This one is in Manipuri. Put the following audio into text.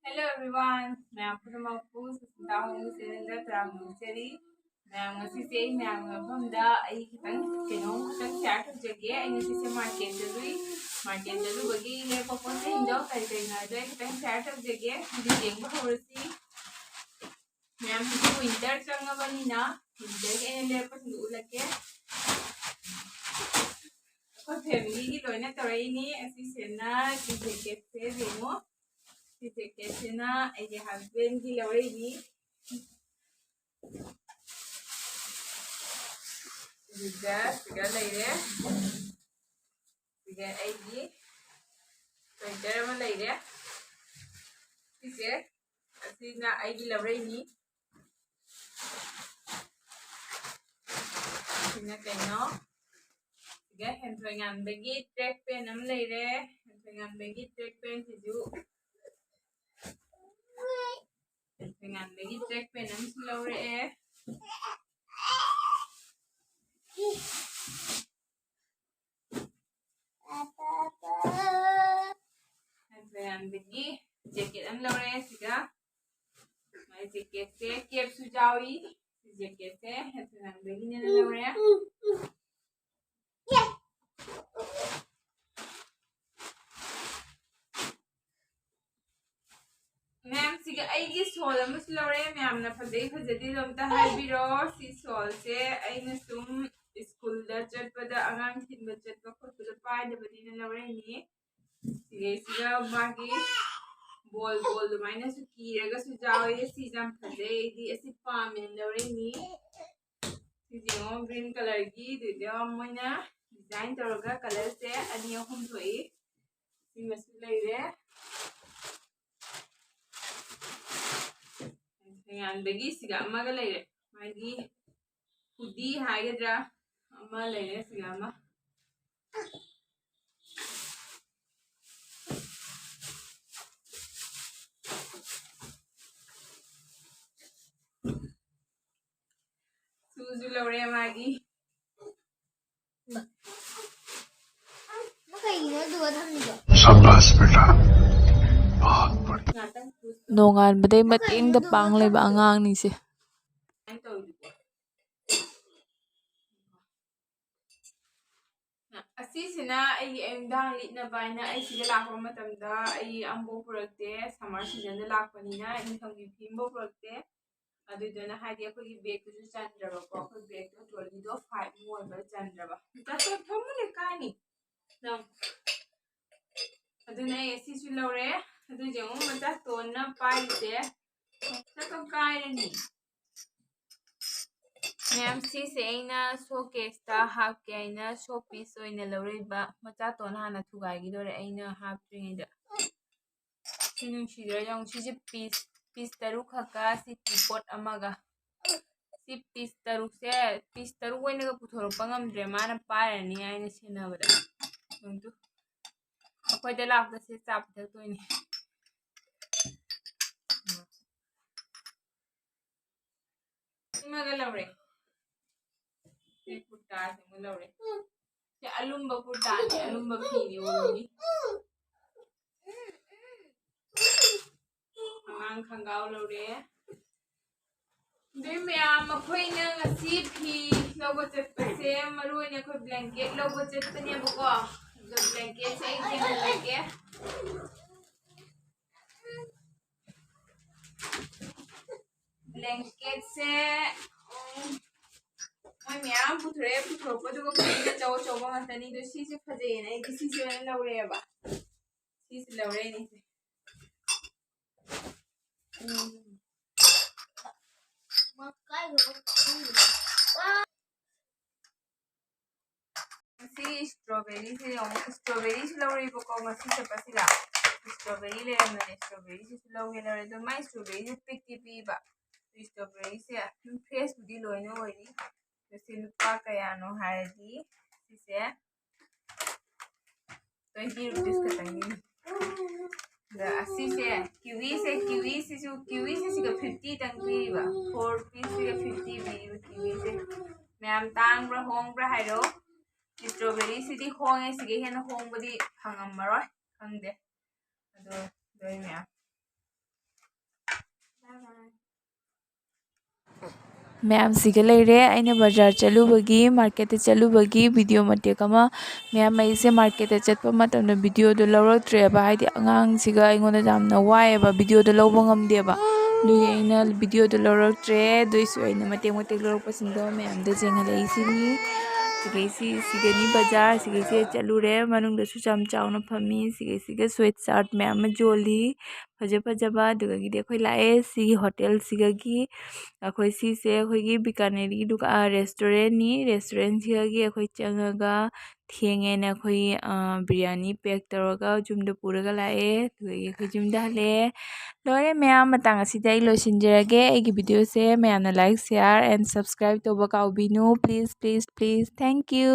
Hello everyone, ma'am from our post down cylinder tramchari. Ma'am ngasi ma'am bhamda ai kitang kino kitang chat jage ai ngasi se market dalu bagi le popon se injo kai na jai kitang chat jage di deng bahurasi ma'am hidu winter changa bani na winter ke le pas ulake ko family gi loina torai ni asi se na ki jacket se demo si jacket se na ai husband gi lawai ni Siga leire. Siga aigi. Sweater ama leire. Sise. Asina aigi labray ni. Sina kaino. Siga hentwengan bagi track pen am leire. Hentwengan bagi track pen siju. Hentwengan bagi track pen am silawre e. Hentwengan bagi jacket am lawre siga. Mai jacket se cap sujawi. Jacket se hentwengan bagi ni lawre. Ma'am, siga aigi sol amus lawre ma'am na fadai fajadi domta haibiro si sol se aina sum school da chatpada angang thinba chatpa khotpada paida badina lawre ni siga magi bol do maina su kiraga su jawe si jam fadai di asi pamen lawre ni si jingo green color gi de moina design toroga color se ani ahum thoi si masu leire bagi siga amaga leire magi hudi hagadra ama leire siga ama suzu laure magi शाबाश बेटा बहुत बढ़िया ꯅꯣꯡꯉꯥꯟꯕꯗꯩ ꯃꯇꯦꯡꯗ ꯄꯥꯡ ꯂꯩꯕ ꯑꯉꯥꯡꯅꯤꯁꯦ asisina ai endang litna baina ai siga lakpa matamda ai ambo purakte summer season da lakpanina inthanggi phimbo purakte adudana haidi akhoi bag tu chandraba ko akhoi bag to trolley do 5 mo ba chandraba ta to thamule kani nang aduna ai sisu lore adu jemu mata tonna paite ta to kairani Ma'am, sise aina showcase ta hapke aina showpiece oina lawriba macha ton hana thugaigidore aina haptringida sinungsidra yang sije piece taruk haka si teapot amaga si piece taruk se piece taruk oina ga puthorpa ngamdre mana parani aina senabada untu akoida lakda se chap thak toini imaga lawre se putta se mu lawre se alumba putta ni alumba phini woni amang khangau lawre Dui ma'am akhoi na ngasi phi lawba chatpase maruina akhoi blanket lawba chatpane bako the blanket se ai lage blanket se moi ma'am puthropa duga khoi chaw chaw ma tani do si se phaje na ai si se na lawre ba si se lawre ni se si strawberry se strawberry se lawre bako ngasi se pasila strawberry le na strawberry se lawre lawre do mai strawberry se pikti pi ba strawberry se fresh budi loina oi se lupa kaya no haradi se 20 rupees katangi the asise kiwi se siga 50 tang pi ba 4 piece siga 50 bi kiwi se ma'am tang bra hong bra hairo strawberry sidi hong e siga hena hong badi phangam maroi khangde ado doi ma'am ꯃꯌꯥꯝꯁꯤꯒ ꯂꯩꯔꯦ ꯑꯩꯅ ꯕꯖꯥꯔ ꯆꯠꯂꯨꯕꯒꯤ ꯃꯥꯔꯀꯦꯠꯇ ꯆꯠꯂꯨꯕꯒꯤ ꯚꯤꯗꯤꯑꯣ ꯃꯇꯦꯛ ꯑꯃ ꯃꯌꯥꯝ ꯑꯩꯁꯦ ꯃꯥꯔꯀꯦꯠꯇ ꯆꯠꯄ ꯃꯇꯝꯗ ꯚꯤꯗꯤꯑꯣꯗꯣ ꯂꯧꯔꯛꯇ꯭ꯔꯦꯕ ꯍꯥꯏꯗꯤ ꯑꯉꯥꯡꯁꯤꯒ ꯑꯩꯉꯣꯟꯗ ꯌꯥꯝꯅ ꯋꯥꯏꯑꯦꯕ ꯚꯤꯗꯤꯑꯣꯗꯣ ꯂꯧꯕ ꯉꯝꯗꯦꯕ ꯑꯗꯨꯒꯤ ꯑꯩꯅ ꯚꯤꯗꯤꯑꯣꯗꯣ ꯂꯧꯔꯛꯇ꯭ꯔꯦ ꯑꯗꯨꯏꯁꯨ ꯑꯩꯅ ꯃꯇꯦꯛ ꯃꯇꯦꯛ ꯂꯧꯔꯛꯄꯁꯤꯡꯗꯣ ꯃꯌꯥꯝꯗ ꯌꯦꯡꯍꯜꯂꯛꯏꯁꯤꯅꯤ ꯁꯤꯒꯩꯁꯤ ꯕꯖꯥꯔ ꯁꯤꯒꯩꯁꯦ ꯆꯠꯂꯨꯔꯦ ꯃꯅꯨꯡꯗꯁꯨ ꯌꯥꯝ ꯆꯥꯎꯅ ꯐꯝꯃꯤ ꯁꯤꯒꯩꯁꯤꯒ ꯁ꯭ꯋꯦꯠ ꯁꯥꯔꯠ ꯃꯌꯥꯝ ꯑꯃ ꯌꯣꯜꯂꯤ ꯐꯖꯕ ꯑꯗꯨꯗꯒꯤꯗꯤ ꯑꯩꯈꯣꯏ ꯂꯥꯛꯑꯦ ꯁꯤꯒꯤ ꯍꯣꯇꯦꯜꯁꯤꯒꯒꯤ ꯑꯩꯈꯣꯏ ꯁꯤꯁꯦ ꯑꯩꯈꯣꯏꯒꯤ ꯕꯤꯀꯥꯅꯦꯔꯤ ꯔꯦꯁꯇꯨꯔꯦꯟꯅꯤ ꯔꯦꯁꯇꯨꯔꯦꯟꯁꯤꯒꯒꯤ ꯑꯩꯈꯣꯏ ꯆꯪꯉꯒ ꯊꯦꯡꯉꯦꯅ ꯑꯩꯈꯣꯏ ꯕꯤꯔꯌꯥꯅꯤ ꯄꯦꯛ ꯇꯧꯔꯒ ꯌꯨꯝꯗ ꯄꯨꯔꯒ ꯂꯥꯛꯑꯦ ꯑꯗꯨꯗꯒꯤ ꯑꯩꯈꯣꯏ ꯌꯨꯝꯗ ꯍꯜꯂꯛꯑꯦ ꯂꯣꯏꯔꯦ ꯃꯌꯥꯝ ꯃꯇꯥꯡ ꯑꯁꯤꯗ ꯑꯩ ꯂꯣꯏꯁꯤꯟꯖꯔꯒꯦ ꯑꯩꯒꯤ ꯚꯤꯗꯤꯑꯣꯁꯦ ꯃꯌꯥꯝꯅ ꯂꯥꯏꯛ ꯁꯤꯌꯥꯔ ꯑꯦꯟ ꯁꯕꯁꯀ꯭ꯔꯥꯏꯕ ꯇꯧꯕ ꯀꯥꯎꯕꯤꯅꯨ ꯄ꯭ꯂꯤꯖ ꯊꯦꯡꯛ ꯌꯨ